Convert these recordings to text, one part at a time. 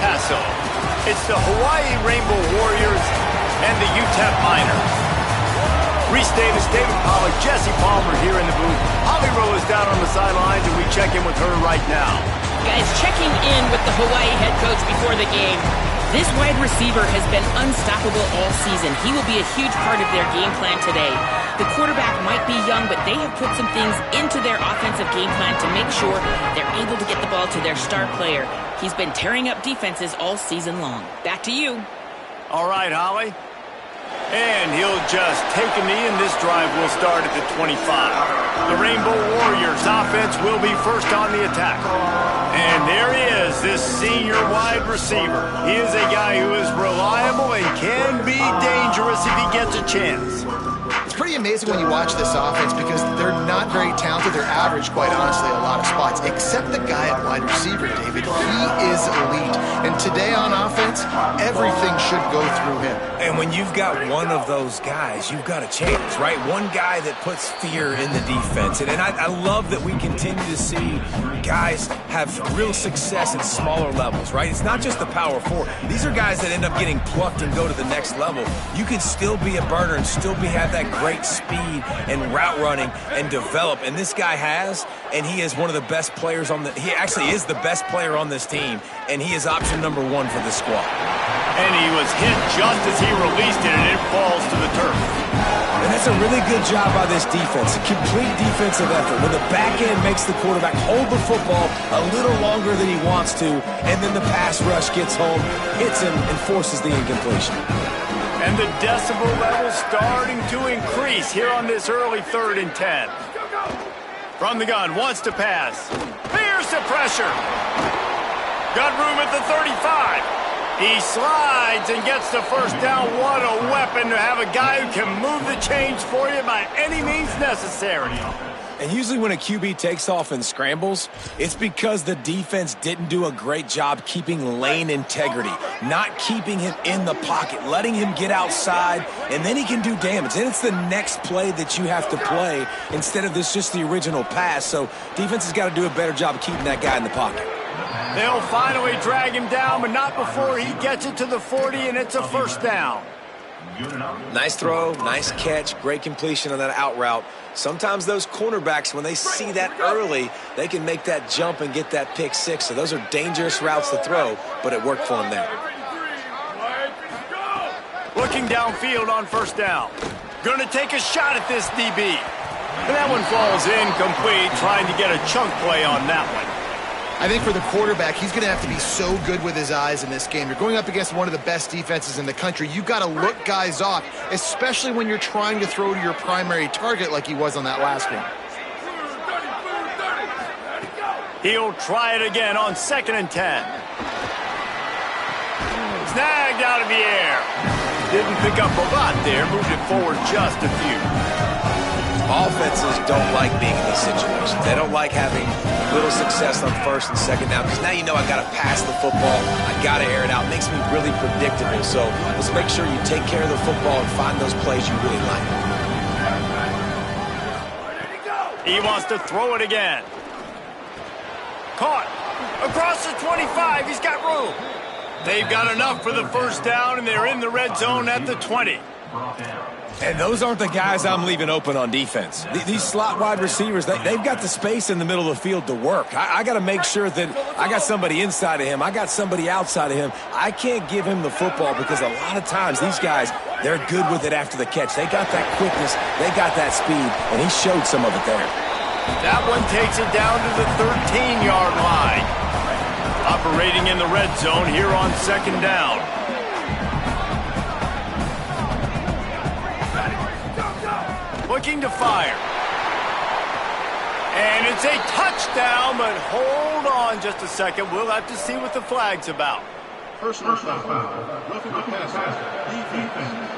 Paso. It's the Hawaii Rainbow Warriors and the UTEP Miners. Reese Davis, David Pollack, Jesse Palmer here in the booth. Holly Rowe is down on the sidelines, and we check in with her right now. Guys, checking in with the Hawaii head coach before the game. This wide receiver has been unstoppable all season. He will be a huge part of their game plan today. The quarterback might be young, but they have put some things into their offensive game plan to make sure they're able to get the ball to their star player. He's been tearing up defenses all season long. Back to you. All right, Holly. And he'll just take a knee, and this drive will start at the 25. The Rainbow Warriors offense will be first on the attack. And there he is, this senior wide receiver. He is a guy who is reliable and can be dangerous if he gets a chance. It's pretty amazing when you watch this offense because they're not very talented. They're average, quite honestly, a lot of spots, except the guy at wide receiver, David. He is elite. And today on offense, everything should go through him. And when you've got one of those guys, you've got a chance, right? One guy that puts fear in the defense. And I love that we continue to see guys have real success at smaller levels, right? It's not just the power four. These are guys that end up getting plucked and go to the next level. You can still be a burner and still have that great speed and route running and develop. And this guy has, and he is one of the best players on he actually is the best player on this team, and he is option number one for this squad. And he was hit just as he released it, and it falls to the turf. And that's a really good job by this defense, a complete defensive effort. When the back end makes the quarterback hold the football a little longer than he wants to, and then the pass rush gets home, hits him, and forces the incompletion. And the decibel level starting to increase here on this early 3rd and 10. From the gun, wants to pass. Here's the pressure. Got room at the 35. He slides and gets the first down. What a weapon to have a guy who can move the chains for you by any means necessary. And usually when a QB takes off and scrambles, it's because the defense didn't do a great job keeping lane integrity, not keeping him in the pocket, letting him get outside, and then he can do damage. And it's the next play that you have to play instead of just the original pass. So defense has got to do a better job of keeping that guy in the pocket. They'll finally drag him down, but not before he gets it to the 40, and it's a first down. Nice throw, nice catch, great completion on that out route. Sometimes those cornerbacks, when they see that early, they can make that jump and get that pick six. So those are dangerous routes to throw, but it worked for him there. Looking downfield on first down. Going to take a shot at this DB. And that one falls incomplete, trying to get a chunk play on that one. I think for the quarterback, he's going to have to be so good with his eyes in this game. You're going up against one of the best defenses in the country. You've got to look guys off, especially when you're trying to throw to your primary target like he was on that last one. He'll try it again on 2nd and 10. Snagged out of the air. Didn't pick up a lot there, moved it forward just a few. Offenses don't like being in these situations. They don't like having little success on 1st and 2nd down because now you know I got to pass the football. I got to air it out. It makes me really predictable. So let's make sure you take care of the football and find those plays you really like. He wants to throw it again. Caught. Across the 25. He's got room. They've got enough for the first down, and they're in the red zone at the 20. And those aren't the guys I'm leaving open on defense. These slot wide receivers, they've got the space in the middle of the field to work. I got to make sure that I got somebody inside of him. I got somebody outside of him. I can't give him the football because a lot of times these guys, they're good with it after the catch. They got that quickness. They got that speed, and he showed some of it there. That one takes it down to the 13-yard line. Operating in the red zone here on 2nd down. Looking to fire. And it's a touchdown, but hold on just a second. We'll have to see what the flag's about. Personal foul. Roughing the passer. Defense.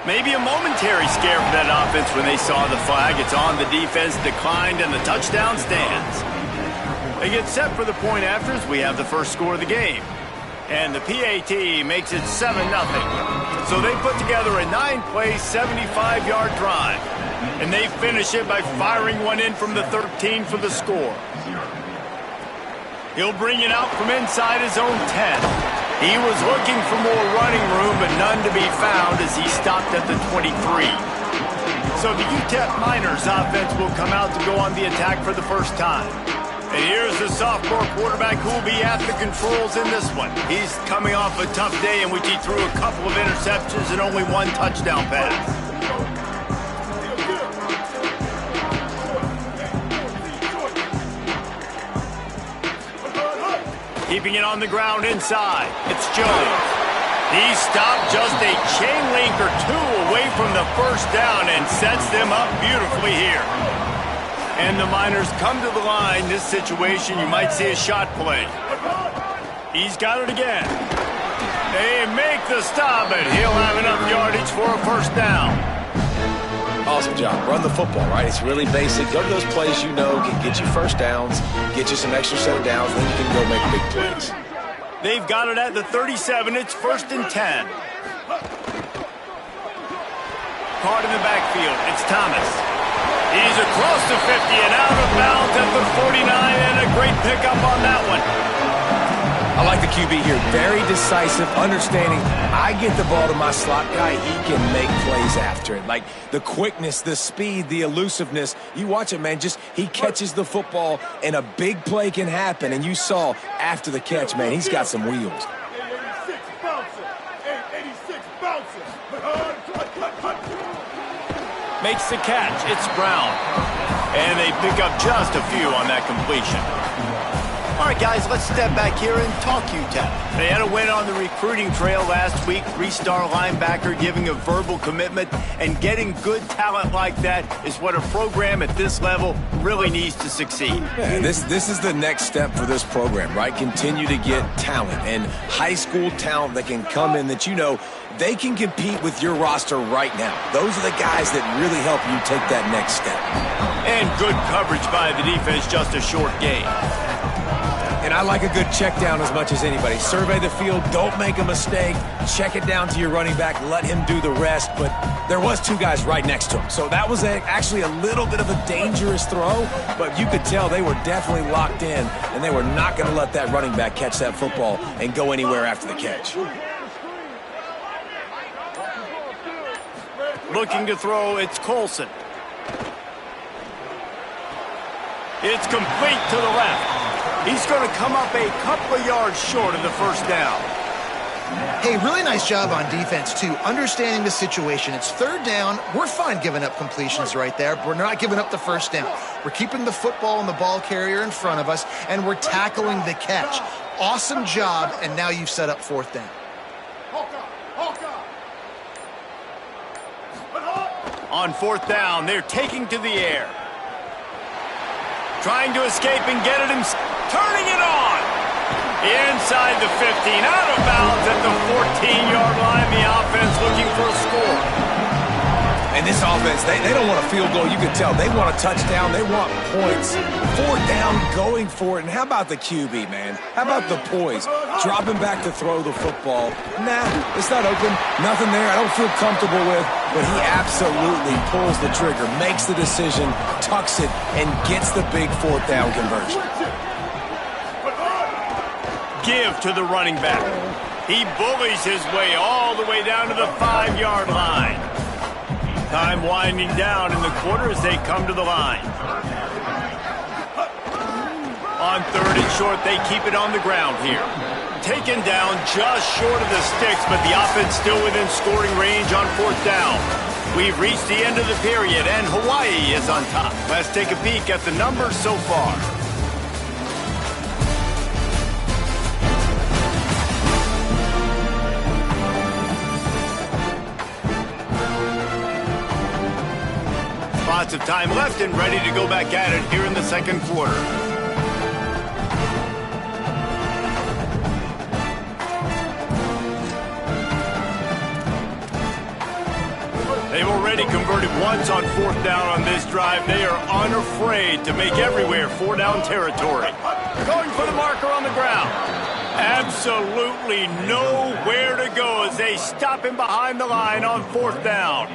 Maybe a momentary scare for that offense when they saw the flag. It's on the defense, declined, and the touchdown stands. They get set for the point afters. We have the first score of the game. And the PAT makes it 7-0. So they put together a 9-play, 75-yard drive. And they finish it by firing one in from the 13 for the score. He'll bring it out from inside his own 10. He was looking for more running room, but none to be found as he stopped at the 23. So the UTEP Miners offense will come out to go on the attack for the first time. And here's the sophomore quarterback who will be at the controls in this one. He's coming off a tough day in which he threw a couple of interceptions and only one touchdown pass. Keeping it on the ground inside. It's Jones. He stopped just a chain link or two away from the first down and sets them up beautifully here. And the Miners come to the line. This situation, you might see a shot play. He's got it again. They make the stop, and he'll have enough yardage for a first down. Awesome job. Run the football, right? It's really basic. Go to those plays you know can get you first downs, get you some extra set of downs, then you can go make big plays. They've got it at the 37. It's 1st and 10. Caught in the backfield. It's Thomas. He's across the 50 and out of bounds at the 49, and a great pickup on that one. I like the QB here. Very decisive, understanding I get the ball to my slot guy, he can make plays after it. Like the quickness, the speed, the elusiveness. You watch it, man. Just he catches the football, and a big play can happen. And you saw after the catch, man, he's got some wheels. 886 bouncing. 886 bouncing. Makes the catch. It's Brown. And they pick up just a few on that completion. All right, guys, let's step back here and talk UTEP. They had a win on the recruiting trail last week. 3-star linebacker giving a verbal commitment, and getting good talent like that is what a program at this level really needs to succeed. Yeah, this is the next step for this program, right? Continue to get talent and high school talent that can come in that you know they can compete with your roster right now. Those are the guys that really help you take that next step. And good coverage by the defense, just a short gain. And I like a good check down as much as anybody. Survey the field, don't make a mistake, check it down to your running back, let him do the rest. But there was two guys right next to him. So that was actually a little bit of a dangerous throw, but you could tell they were definitely locked in, and they were not going to let that running back catch that football and go anywhere after the catch. Looking to throw, it's Colson. It's complete to the left. He's going to come up a couple of yards short of the first down. Hey, really nice job on defense, too, understanding the situation. It's 3rd down. We're fine giving up completions right there, but we're not giving up the first down. We're keeping the football and the ball carrier in front of us, and we're tackling the catch. Awesome job, and now you've set up 4th down. On 4th down, they're taking to the air. Trying to escape and get it himself. Turning it on. Inside the 15, out of bounds at the 14-yard line. The offense looking for a score. And this offense, they don't want a field goal. You can tell they want a touchdown. They want points. 4th down, going for it. And how about the QB, man? How about the poise? Dropping back to throw the football. Nah, it's not open. Nothing there I don't feel comfortable with. But he absolutely pulls the trigger, makes the decision, tucks it, and gets the big 4th down conversion. Give to the running back. He bullies his way all the way down to the 5-yard line. Time winding down in the quarter as they come to the line. On 3rd and short, they keep it on the ground here. Taken down just short of the sticks, but the offense still within scoring range on 4th down. We've reached the end of the period, and Hawaii is on top. Let's take a peek at the numbers so far. Lots of time left and ready to go back at it here in the 2nd quarter. They've already converted once on 4th down on this drive. They are unafraid to make everywhere 4-down territory. Going for the marker on the ground. Absolutely nowhere to go as they stop him behind the line on 4th down.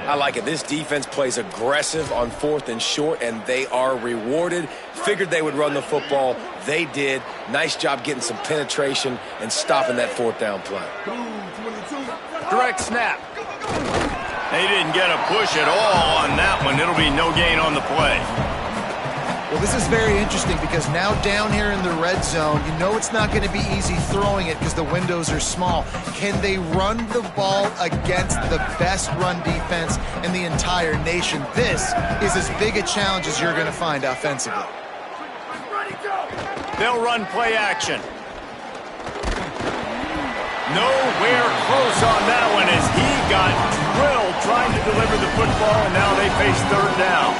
I like it. This defense plays aggressive on 4th and short, and they are rewarded. Figured they would run the football. They did. Nice job getting some penetration and stopping that 4th down play. Direct snap. They didn't get a push at all on that one. It'll be no gain on the play. Well, this is very interesting because now down here in the red zone, you know it's not going to be easy throwing it because the windows are small. Can they run the ball against the best run defense in the entire nation? This is as big a challenge as you're going to find offensively. They'll run play action. Nowhere close on that one as he got drilled trying to deliver the football, and now they face 3rd down.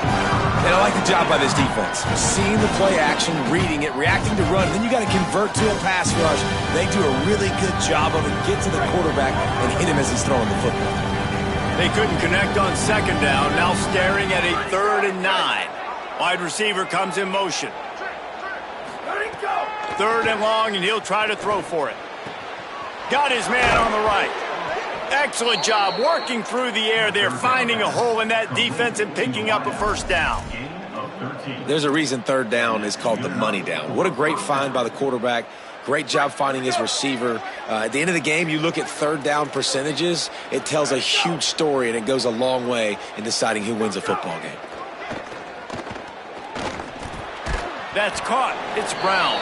And I like the job by this defense. Seeing the play action, reading it, reacting to run, then you got to convert to a pass rush. They do a really good job of it. Get to the quarterback and hit him as he's throwing the football. They couldn't connect on 2nd down, now staring at a 3rd and 9. Wide receiver comes in motion. 3rd and long, and he'll try to throw for it. Got his man on the right. Excellent job working through the air there, finding a hole in that defense and picking up a 1st down. There's a reason 3rd down is called the money down. What a great find by the quarterback. Great job finding his receiver. At the end of the game, you look at 3rd down percentages. It tells a huge story, and it goes a long way in deciding who wins a football game. That's caught. It's Brown.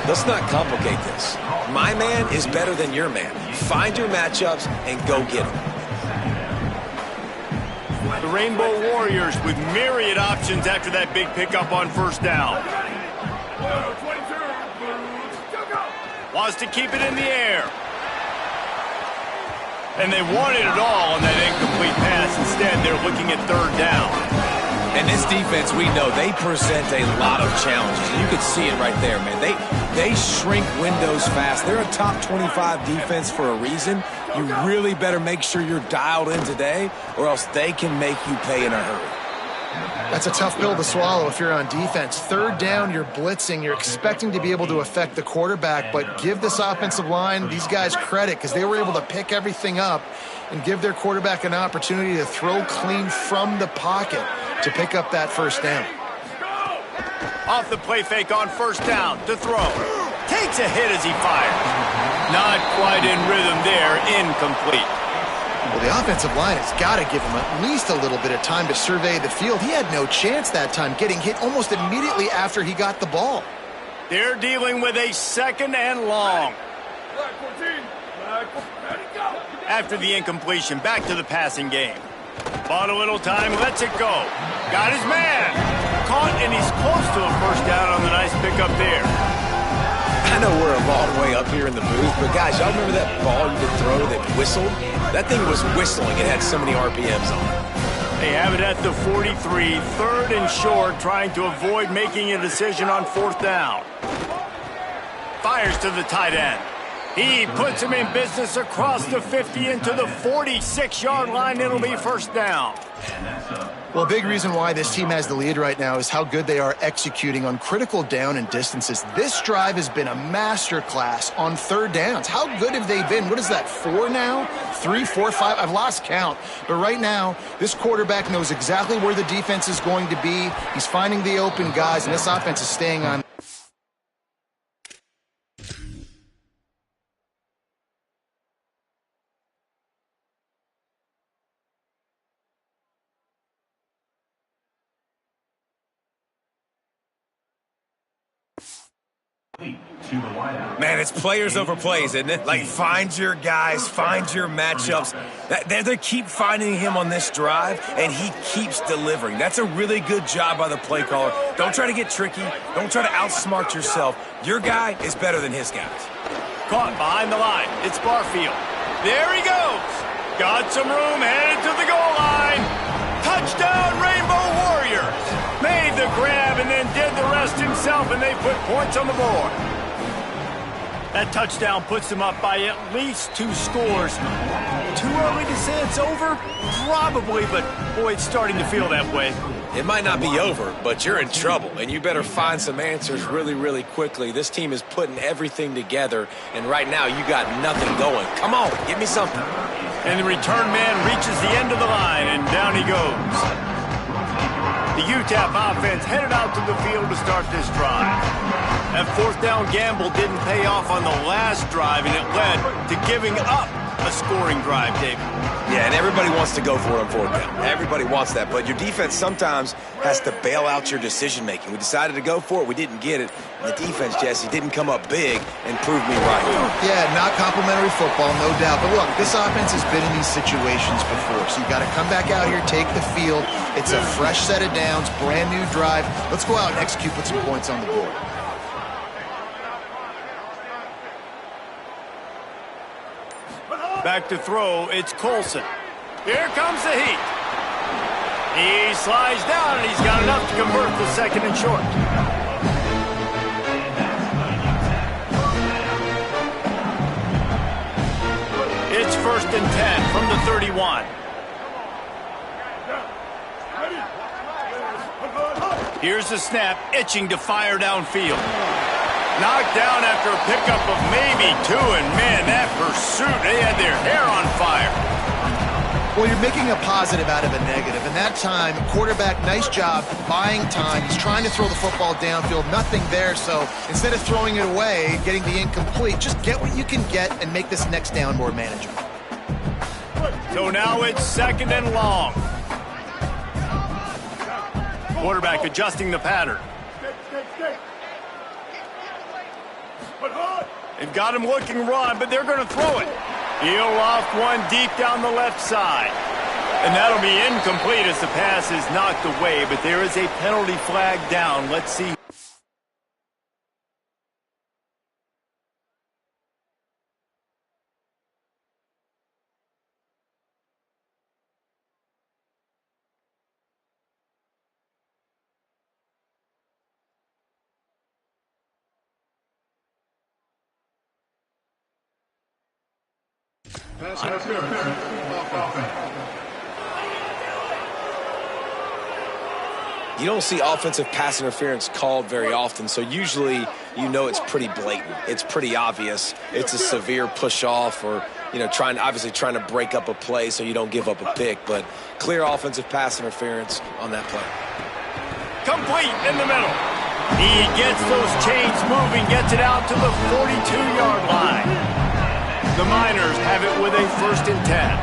Let's not complicate this. My man is better than your man. Find your matchups and go get them. The Rainbow Warriors with myriad options after that big pickup on 1st down. Wants to keep it in the air. And they wanted it all on that incomplete pass. Instead, they're looking at 3rd down. And this defense, we know, they present a lot of challenges. You could see it right there, man. They shrink windows fast. They're a top 25 defense for a reason. You really better make sure you're dialed in today, or else they can make you pay in a hurry. That's a tough pill to swallow if you're on defense. 3rd down, you're blitzing. You're expecting to be able to affect the quarterback, but give this offensive line, these guys, credit because they were able to pick everything up and give their quarterback an opportunity to throw clean from the pocket to pick up that 1st down. Off the play fake on 1st down to throw. Takes a hit as he fires. Not quite in rhythm there, incomplete. Well, the offensive line has got to give him at least a little bit of time to survey the field. He had no chance that time, getting hit almost immediately after he got the ball. They're dealing with a 2nd and long. After the incompletion, back to the passing game. Bought a little time, lets it go. Got his man. Caught, and he's close to a 1st down on the nice pickup there. I know we're a long way up here in the booth, but guys, y'all remember that ball you could throw that whistled? That thing was whistling. It had so many RPMs on it. They have it at the 43, 3rd and short, trying to avoid making a decision on 4th down. Fires to the tight end. He puts him in business across the 50 into the 46-yard line. It'll be 1st down. Well, a big reason why this team has the lead right now is how good they are executing on critical down and distances. This drive has been a masterclass on 3rd downs. How good have they been? What is that, 4 now? 3, 4, 5? I've lost count. But right now, this quarterback knows exactly where the defense is going to be. He's finding the open guys, and this offense is staying on. Man, it's players over plays, isn't it? Like, find your guys, find your matchups. They keep finding him on this drive, and he keeps delivering. That's a really good job by the play caller. Don't try to get tricky. Don't try to outsmart yourself. Your guy is better than his guys. Caught behind the line. It's Barfield. There he goes. Got some room, headed to the goal line. Touchdown, Rainbow Warriors. Made the grab and then did the rest himself, and they put points on the board. That touchdown puts them up by at least 2 scores. Too early to say it's over? Probably, but boy, it's starting to feel that way. It might not be over, but you're in trouble, and you better find some answers really, really quickly. This team is putting everything together, and right now you got nothing going. Come on, give me something. And the return man reaches the end of the line, and down he goes. The UTEP offense headed out to the field to start this drive. That fourth down gamble didn't pay off on the last drive, and it led to giving up a scoring drive, David. Yeah, and everybody wants to go for it on fourth down. Everybody wants that, but your defense sometimes has to bail out your decision-making. We decided to go for it. We didn't get it. And the defense, Jesse, didn't come up big and prove me right. Yeah, not complimentary football, no doubt. But look, this offense has been in these situations before, so you got to come back out here, take the field. It's a fresh set of downs, brand new drive. Let's go out and execute, put some points on the board. Back to throw, it's Colson. Here comes the heat. He slides down, and he's got enough to convert the second and short. It's 1st and 10 from the 31. Here's the snap, itching to fire downfield. Knocked down after a pickup of maybe 2, and man, that pursuit, they had their hair on fire. Well, you're making a positive out of a negative, and that time, quarterback, nice job buying time. He's trying to throw the football downfield, nothing there, so instead of throwing it away, getting the incomplete, just get what you can get and make this next down more manageable. So now it's 2nd and long. Quarterback adjusting the pattern. They've got him looking run, but they're going to throw it. He'll loft one deep down the left side. And that'll be incomplete as the pass is knocked away, but there is a penalty flag down. Let's see. Pass interference. You don't see offensive pass interference called very often, so usually you know it's pretty blatant. It's pretty obvious. It's a severe push-off or, obviously trying to break up a play so you don't give up a pick, but clear offensive pass interference on that play. Complete in the middle. He gets those chains moving, gets it out to the 42-yard line. The Miners have it with a 1st and 10.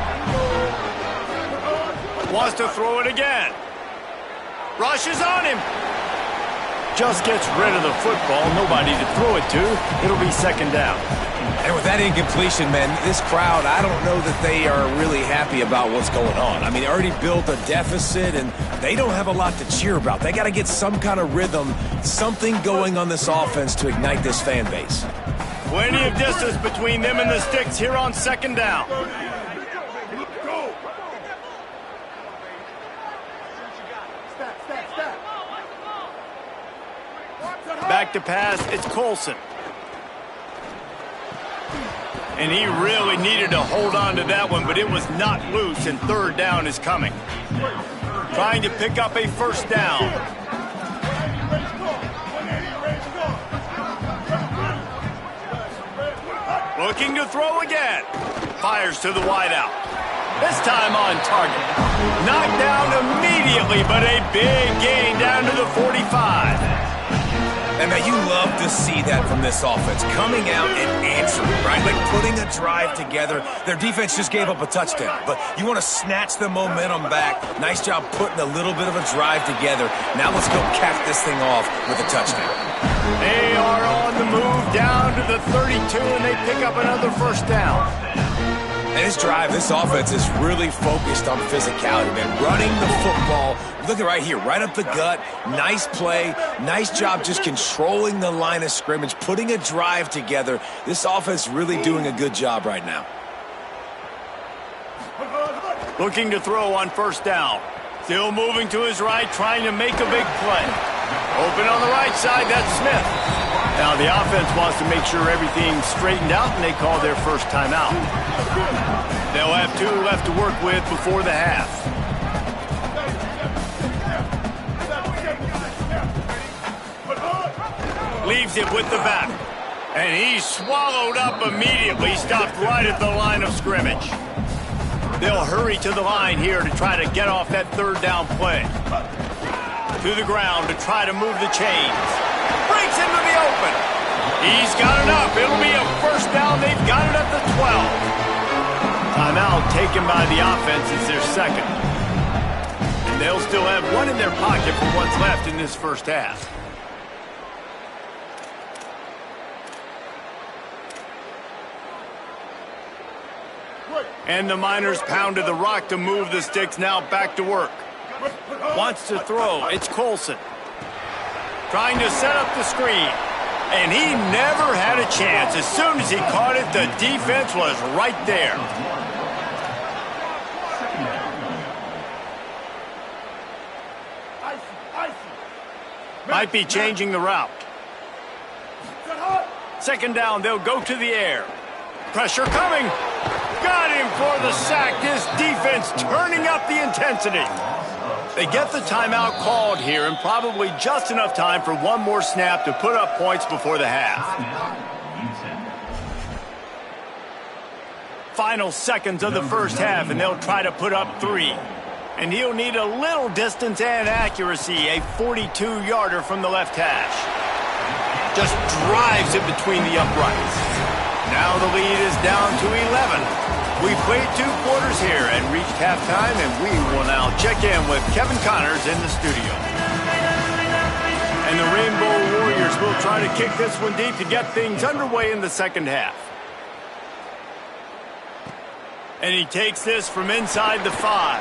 Wants to throw it again. Rushes on him. Just gets rid of the football. Nobody to throw it to. It'll be 2nd down. And with that incompletion, man, this crowd, I don't know that they are really happy about what's going on. I mean, they already built a deficit, and they don't have a lot to cheer about. They got to get some kind of rhythm, something going on this offense to ignite this fan base. Plenty of distance between them and the sticks here on 2nd down. Back to pass, it's Colson. And he really needed to hold on to that one, but it was not loose, and 3rd down is coming. Trying to pick up a 1st down. Looking to throw again. Fires to the wideout. This time on target. Knocked down immediately, but a big gain down to the 45. And man, you love to see that from this offense. Coming out and answering, right? Like putting a drive together. Their defense just gave up a touchdown, but you want to snatch the momentum back. Nice job putting a little bit of a drive together. Now let's go cap this thing off with a touchdown. They are on the move down to the 32, and they pick up another 1st down. And this drive, this offense is really focused on physicality, man. Running the football. Look at right here, right up the gut. Nice play. Nice job just controlling the line of scrimmage, putting a drive together. This offense really doing a good job right now. Looking to throw on 1st down. Still moving to his right, trying to make a big play. Open on the right side, that's Smith. Now the offense wants to make sure everything's straightened out, and they call their 1st timeout. They'll have 2 left to work with before the half. Leaves it with the back. And he's swallowed up immediately, stopped right at the line of scrimmage. They'll hurry to the line here to try to get off that third down play. To the ground to try to move the chains. Breaks into the open. He's got enough. It'll be a first down. They've got it at the 12. Timeout taken by the offense. It's their second. And they'll still have one in their pocket for what's left in this first half. And the Miners pounded the rock to move the sticks, now back to work. Wants to throw. It's Colson. Trying to set up the screen. And he never had a chance. As soon as he caught it, the defense was right there. Might be changing the route. Second down, they'll go to the air. Pressure coming. Got him for the sack. This defense turning up the intensity. They get the timeout called here, and probably just enough time for one more snap to put up points before the half. Final seconds of the first half, and they'll try to put up 3. And he'll need a little distance and accuracy, a 42-yarder from the left hash. Just drives it between the uprights. Now the lead is down to 11. We played 2 quarters here and reached halftime, and we will now check in with Kevin Connors in the studio. And the Rainbow Warriors will try to kick this one deep to get things underway in the second half. And he takes this from inside the 5.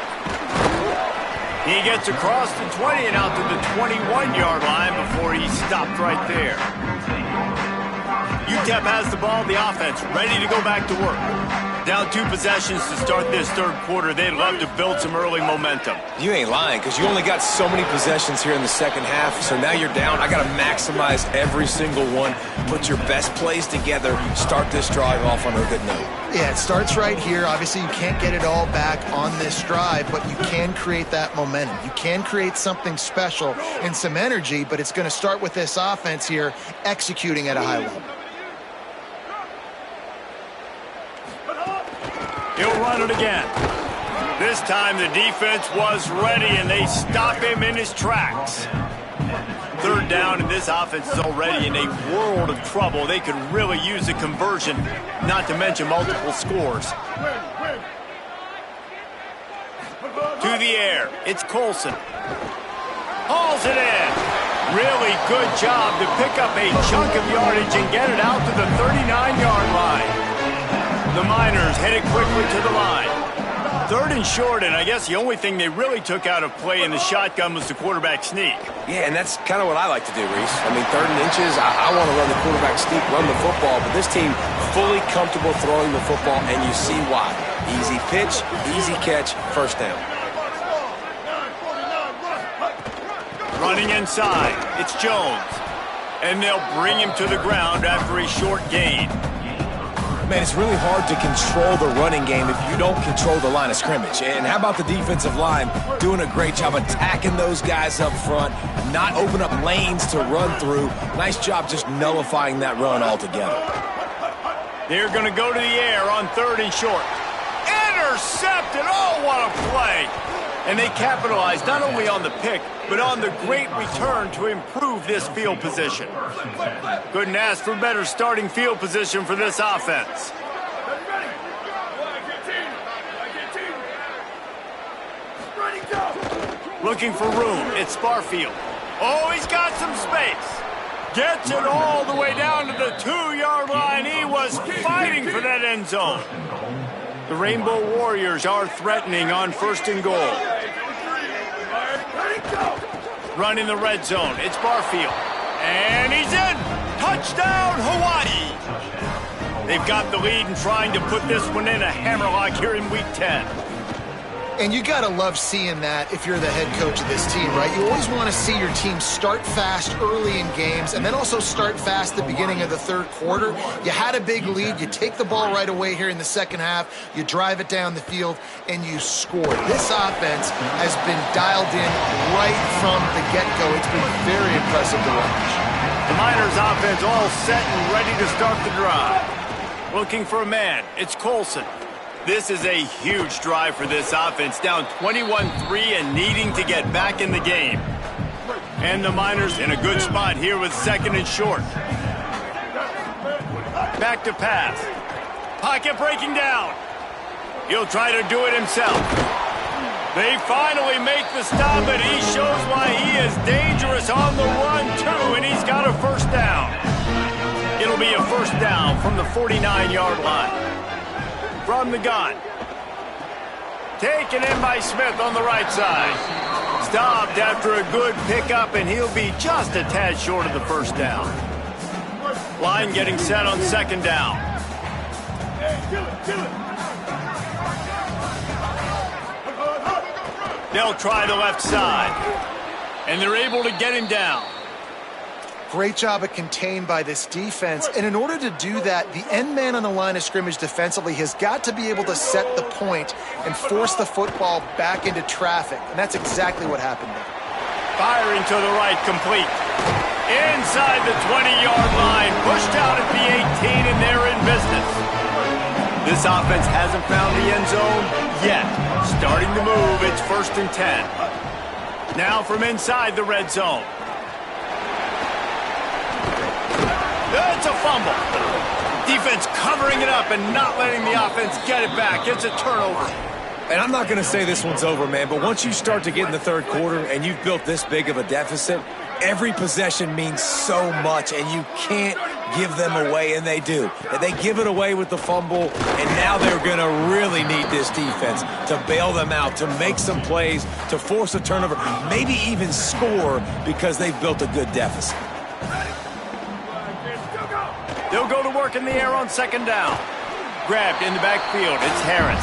He gets across the 20 and out to the 21-yard line before he stopped right there. UTEP has the ball, the offense ready to go back to work. Down 2 possessions to start this third quarter. They'd love to build some early momentum. You ain't lying, because you only got so many possessions here in the second half, so now you're down. I got to maximize every single one, put your best plays together, start this drive off on a good note. Yeah, it starts right here. Obviously, you can't get it all back on this drive, but you can create that momentum. You can create something special and some energy, but it's going to start with this offense here executing at a high level. He'll run it again. This time the defense was ready, and they stop him in his tracks. Third down, and this offense is already in a world of trouble. They could really use a conversion, not to mention multiple scores. To the air, it's Colson. Hauls it in. Really good job to pick up a chunk of yardage and get it out to the 39-yard line. The Miners headed quickly to the line. Third and short, and I guess the only thing they really took out of play in the shotgun was the quarterback sneak. Yeah, and that's kind of what I like to do, Reese. I mean, 3rd and inches, I want to run the quarterback sneak, run the football, but this team fully comfortable throwing the football, and you see why. Easy pitch, easy catch, first down. Running inside, it's Jones. And they'll bring him to the ground after a short gain. Man, it's really hard to control the running game if you don't control the line of scrimmage. And how about the defensive line doing a great job attacking those guys up front, not open up lanes to run through. Nice job just nullifying that run altogether. They're going to go to the air on 3rd and short. Intercepted! Oh, what a play! And they capitalized not only on the pick, but on the great return to improve this field position. Couldn't ask for better starting field position for this offense. Looking for room, it's Barfield. Oh, he's got some space. Gets it all the way down to the 2-yard line. He was fighting for that end zone. The Rainbow Warriors are threatening on 1st and goal. Run in the red zone. It's Barfield. And he's in. Touchdown, Hawaii. They've got the lead and trying to put this one in a hammerlock here in Week 10. And you got to love seeing that if you're the head coach of this team, right? You always want to see your team start fast early in games and then also start fast at the beginning of the third quarter. You had a big lead. You take the ball right away here in the second half. You drive it down the field, and you score. This offense has been dialed in right from the get-go. It's been very impressive to watch. The Miners offense all set and ready to start the drive. Looking for a man. It's Colson. This is a huge drive for this offense, down 21-3 and needing to get back in the game. And the Miners in a good spot here with 2nd and short. Back to pass. Pocket breaking down. He'll try to do it himself. They finally make the stop, and he shows why he is dangerous on the run, too, and he's got a first down. It'll be a first down from the 49-yard line. From the gun. Taken in by Smith on the right side. Stopped after a good pickup, and he'll be just a tad short of the first down. Line getting set on 2nd down. They'll try the left side. And they're able to get him down. Great job of contained by this defense. And in order to do that, the end man on the line of scrimmage defensively has got to be able to set the point and force the football back into traffic. And that's exactly what happened there. Firing to the right, complete. Inside the 20-yard line, pushed out at the 18, and they're in business. This offense hasn't found the end zone yet. Starting to move, it's 1st and 10. Now from inside the red zone. It's a fumble. Defense covering it up and not letting the offense get it back. It's a turnover. And I'm not going to say this one's over, man, but once you start to get in the 3rd quarter and you've built this big of a deficit, every possession means so much, and you can't give them away, and they do. And they give it away with the fumble, and now they're going to really need this defense to bail them out, to make some plays, to force a turnover, maybe even score because they've built a good deficit. They'll go to work in the air on 2nd down. Grabbed in the backfield. It's Harris.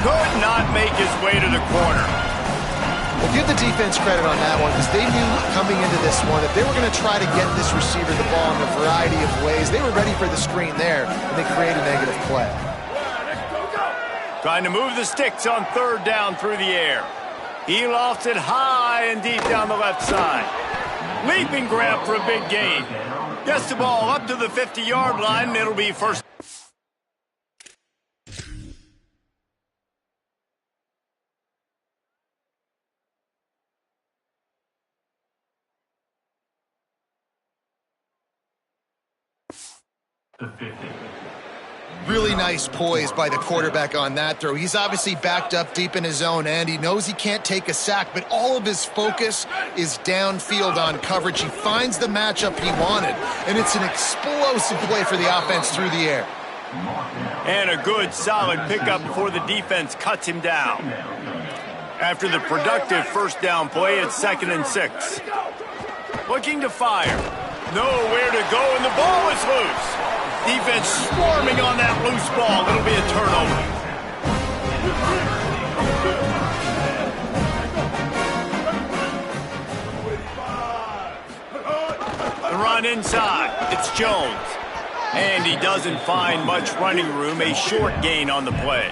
Could not make his way to the corner. Well, give the defense credit on that one because they knew coming into this one that they were going to try to get this receiver the ball in a variety of ways. They were ready for the screen there, and they created a negative play. Trying to move the sticks on 3rd down through the air. He lofts it high and deep down the left side. Leaping grab for a big gain. Gets the ball up to the 50-yard line, and it'll be first. Really nice poise by the quarterback on that throw. He's obviously backed up deep in his own end. He knows he can't take a sack, but all of his focus is downfield on coverage. He finds the matchup he wanted, and it's an explosive play for the offense through the air. And a good, solid pickup before the defense cuts him down. After the productive first down play, it's 2nd and 6. Looking to fire. Nowhere to go, and the ball is loose. Defense swarming on that loose ball. It'll be a turnover. The run inside. It's Jones. And he doesn't find much running room. A short gain on the play.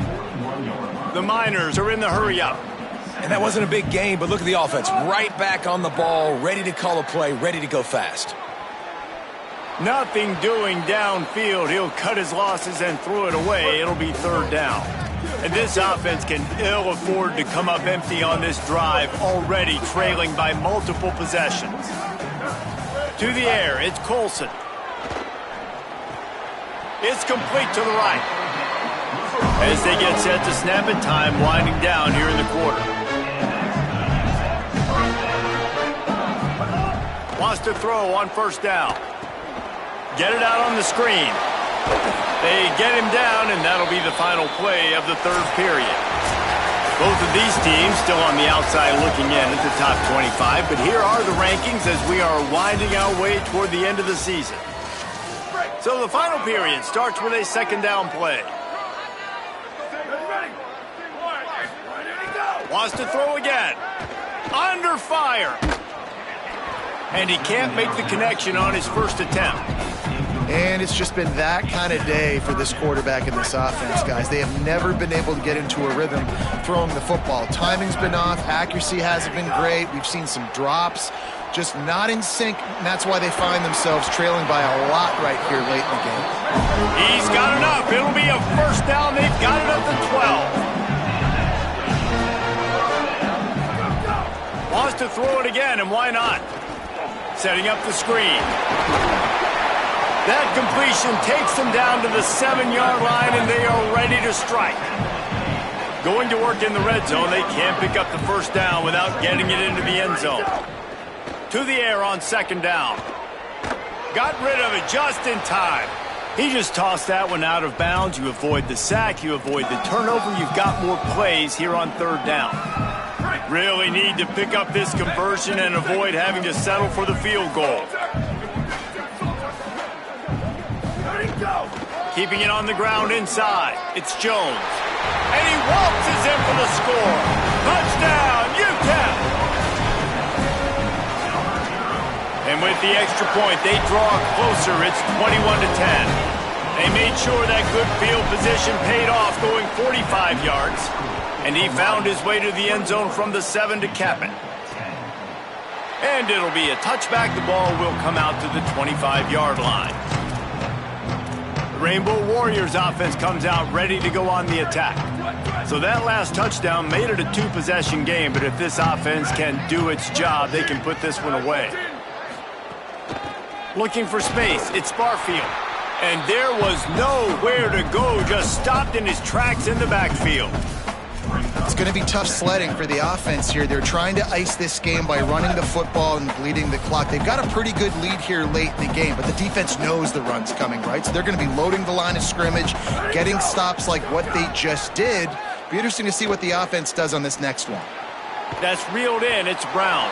The Miners are in the hurry-up. And that wasn't a big gain, but look at the offense. Right back on the ball, ready to call a play, ready to go fast. Nothing doing downfield. He'll cut his losses and throw it away. It'll be 3rd down. And this offense can ill afford to come up empty on this drive, already trailing by multiple possessions. To the air, it's Colson. It's complete to the right. As they get set to snap it, time winding down here in the quarter. Wants to throw on 1st down. Get it out on the screen. They get him down, and that'll be the final play of the 3rd period. Both of these teams still on the outside looking in at the top 25, but here are the rankings as we are winding our way toward the end of the season. So the final period starts with a 2nd down play. Wants to throw again. Under fire. And he can't make the connection on his first attempt. And it's just been that kind of day for this quarterback and this offense, guys. They have never been able to get into a rhythm throwing the football. Timing's been off. Accuracy hasn't been great. We've seen some drops. just not in sync, and that's why they find themselves trailing by a lot right here late in the game. He's got enough. It'll be a first down. They've got it up to 12. Wants to throw it again, and why not? Setting up the screen. That completion takes them down to the 7-yard line, and they are ready to strike. Going to work in the red zone, they can't pick up the first down without getting it into the end zone. To the air on second down. Got rid of it just in time. He just tossed that one out of bounds. You avoid the sack, you avoid the turnover. You've got more plays here on third down. Really need to pick up this conversion and avoid having to settle for the field goal. Keeping it on the ground inside. It's Jones. And he waltzes in for the score. Touchdown, UTEP! And with the extra point, they draw closer. It's 21-10. They made sure that good field position paid off, going 45 yards. And he found his way to the end zone from the 7 to cap it. And it'll be a touchback. The ball will come out to the 25-yard line. The Rainbow Warriors offense comes out ready to go on the attack. So that last touchdown made it a 2-possession game, but if this offense can do its job, they can put this one away. Looking for space, it's Barfield. And there was nowhere to go, just stopped in his tracks in the backfield. It's going to be tough sledding for the offense here. They're trying to ice this game by running the football and bleeding the clock. They've got a pretty good lead here late in the game, but the defense knows the run's coming, right? So they're going to be loading the line of scrimmage, getting stops like what they just did. Be interesting to see what the offense does on this next one. That's reeled in. It's Brown.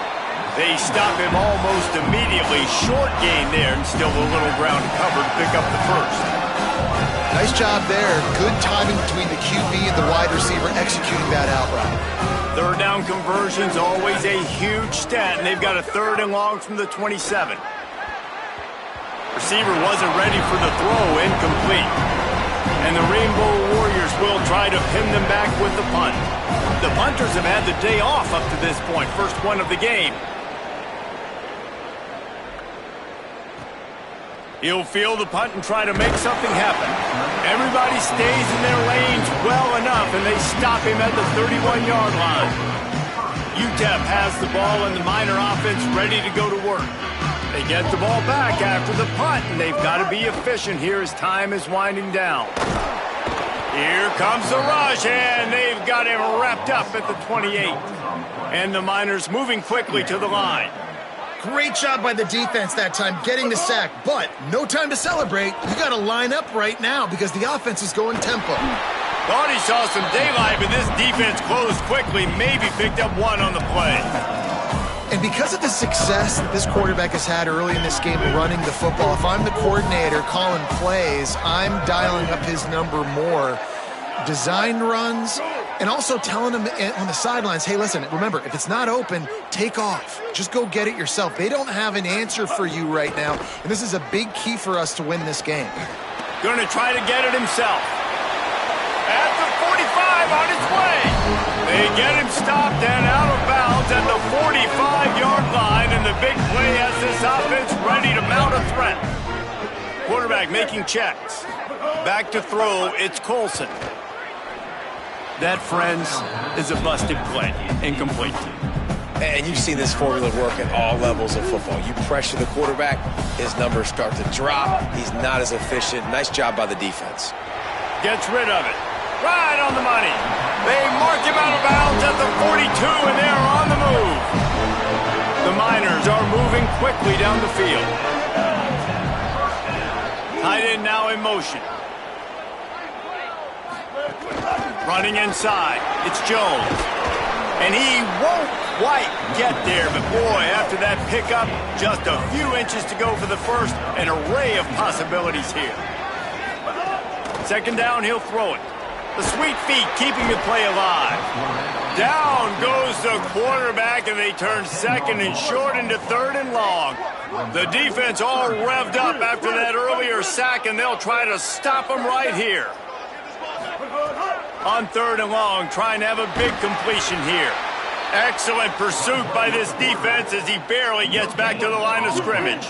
They stop him almost immediately. Short gain there, and still a little ground covered to pick up the first. Nice job there. Good timing between the QB and the wide receiver executing that out route. Third down conversion's always a huge stat, and they've got a 3rd and long from the 27. Receiver wasn't ready for the throw, incomplete. And the Rainbow Warriors will try to pin them back with the punt. The punters have had the day off up to this point, first one of the game. He'll field the punt and try to make something happen. Everybody stays in their lanes well enough, and they stop him at the 31-yard line. UTEP has the ball, and the Miner offense ready to go to work. They get the ball back after the punt, and they've got to be efficient here as time is winding down. Here comes the rush, and they've got him wrapped up at the 28. And the Miners moving quickly to the line. Great job by the defense that time getting the sack, but no time to celebrate. You got to line up right now because the offense is going tempo. Thought he saw some daylight, but this defense closed quickly, maybe picked up one on the play. And because of the success that this quarterback has had early in this game running the football, if I'm the coordinator calling plays, I'm dialing up his number more. Design runs, and also telling them on the sidelines, hey, listen, remember, if it's not open, take off. Just go get it yourself. They don't have an answer for you right now, and this is a big key for us to win this game. Going to try to get it himself. At the 45 on his way. They get him stopped and out of bounds at the 45-yard line, and the big play has this offense ready to mount a threat. Quarterback making checks. Back to throw, it's Colson. That, friends, is a busted play. Incomplete. And you've seen this formula work at all levels of football. You pressure the quarterback, his numbers start to drop. He's not as efficient. Nice job by the defense. Gets rid of it. Right on the money. They mark him out of bounds at the 42, and they're on the move. The Miners are moving quickly down the field. Tight end now in motion. Running inside, it's Jones. And he won't quite get there, but boy, after that pickup, just a few inches to go for the first, an array of possibilities here. Second down, he'll throw it. The sweet feet keeping the play alive. Down goes the quarterback, and they turn second and short into 3rd and long. The defense all revved up after that earlier sack, and they'll try to stop him right here. On 3rd and long, trying to have a big completion here. Excellent pursuit by this defense as he barely gets back to the line of scrimmage.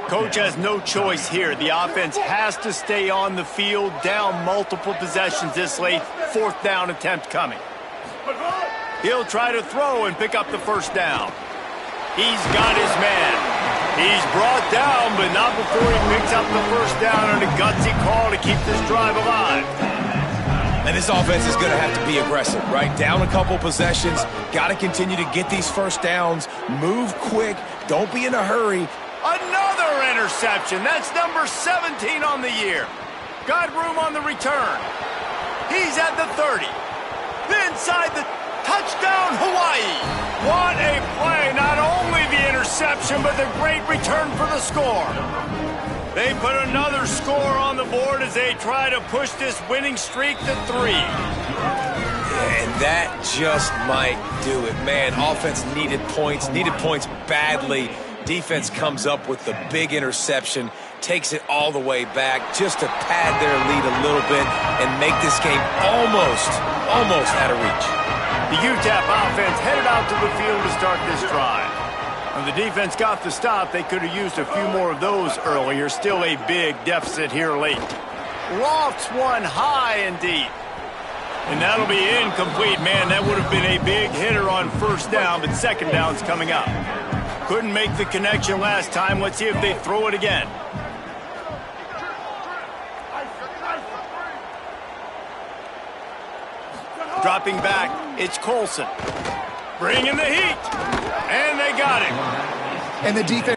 Coach has no choice here. The offense has to stay on the field, down multiple possessions this late. 4th down attempt coming. He'll try to throw and pick up the first down. He's got his man. He's brought down, but not before he picks up the first down on a gutsy call to keep this drive alive. And this offense is going to have to be aggressive, right? Down a couple possessions, got to continue to get these first downs, move quick, don't be in a hurry. Another interception. That's number 17 on the year. Got room on the return. He's at the 30. Inside the touchdown, Hawaii. What a play. Not only the interception, but the great return for the score. They put another score on the board as they try to push this winning streak to 3. And that just might do it. Man, offense needed points badly. Defense comes up with the big interception, takes it all the way back just to pad their lead a little bit and make this game almost out of reach. The UTEP offense headed out to the field to start this drive. When the defense got the stop, they could have used a few more of those earlier. Still a big deficit here late. Lofts one high and deep. And that'll be incomplete. Man, that would have been a big hitter on first down, but second down's coming up. Couldn't make the connection last time. Let's see if they throw it again. Dropping back, it's Colson. Bringing the heat. And they got him. And the defense.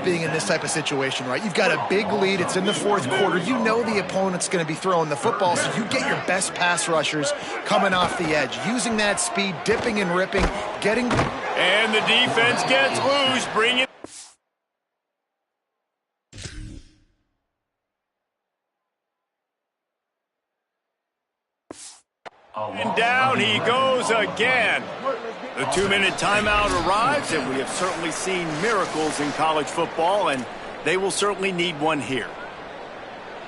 Being in this type of situation, right? You've got a big lead. It's in the 4th quarter. You know the opponent's going to be throwing the football, so you get your best pass rushers coming off the edge, using that speed, dipping and ripping, getting... And the defense gets loose, bringing... And down he goes again. The 2-minute timeout arrives, and we have certainly seen miracles in college football, and they will certainly need one here.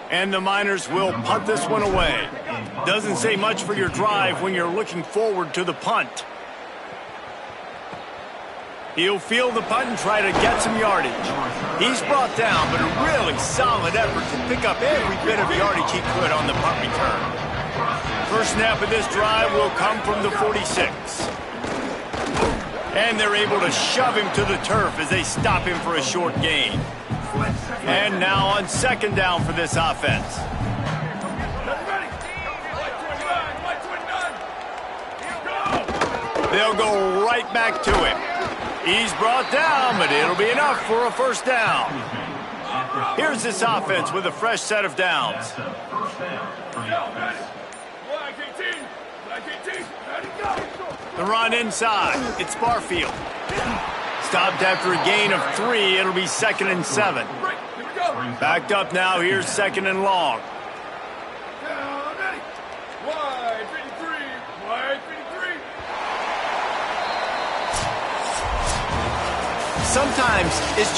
And the Miners will punt this one away. Doesn't say much for your drive when you're looking forward to the punt. He'll field the punt and try to get some yardage. He's brought down, but a really solid effort to pick up every bit of yardage he could on the punt return. First snap of this drive will come from the 46. And they're able to shove him to the turf as they stop him for a short gain. And now on second down for this offense. They'll go right back to him. He's brought down, but it'll be enough for a first down. Here's this offense with a fresh set of downs. The run inside. It's Barfield. Stopped after a gain of 3. It'll be 2nd and 7. Backed up now. Here's 2nd and long. Sometimes it's